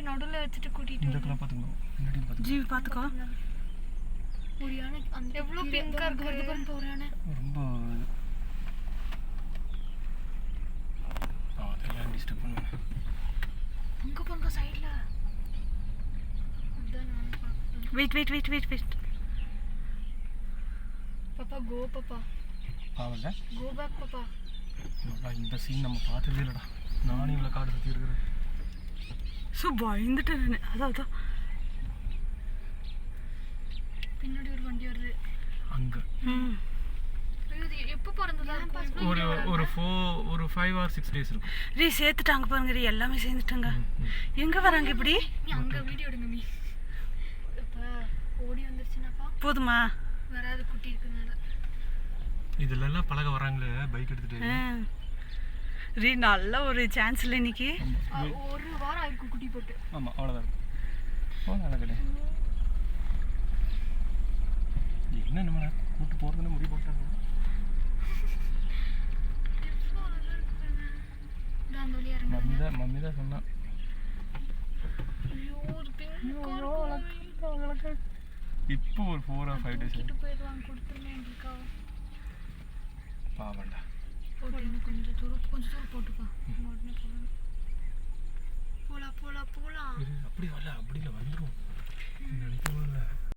நடுவுல வச்சுட்டு கூட்டிட்டு இந்த கலர் பாத்துக்கோ முன்னாடி பாத்துக்கோ ஜீவி பாத்துக்கோ ஒரு யானை அந்த எவ்வளவு பிங்கா இருக்கு வருது பாருங்க ஒரு யானை ரொம்ப அதெல்லாம் டிஸ்டர்ப் பண்ணுவேன் அங்க பாருங்க சைடுல அதான் நான் பார்த்தேன் வெயிட் பாப்பா கோ பாப்பா பாவல கோ பேக் பாப்பா இந்த சீன் நம்ம பார்த்ததே இல்லடா நானே இவ்வளோ காடு சுற்றி இருக்கிறேன் ஸோ பயந்துட்டேன் நான் அதான் பின்னாடி ஒரு வண்டி வருது அங்கே எப்போ பிறந்ததா ஒரு 5 or 6 days இருக்கும் ரீ சேர்த்துட்டாங்க பாருங்க ரீ எல்லாமே சேர்ந்துட்டாங்க எங்கே வராங்க இப்படி நீ அங்கே வீடியோ எடுங்க மீ இப்போ ஓடி வந்துருச்சுனாப்பா போதுமா வராது குட்டி இருக்குனால இதுலலாம் பழக வராங்களே பைக் எடுத்துகிட்டு ரீ நல்ல ஒரு சான்ஸ் இல்லை இன்னைக்கு ஒரு வாரம் ஆயிருக்கு குட்டி போட்டு ஆமாம் அவ்வளோதான் நல்லா கிடையாது என்ன நம்ம கூட்டு போகிறதுன்னு முடிவு போட்டாங்க மம்மி தான் சொன்னான் இப்போ ஒரு 4 or 5 days பாவண்டா கொஞ்சம் தூரம் போட்டுப்பா போலாம் அப்படி வரல அப்படி இல்லை வந்துடும் நினைக்கவே இல்லை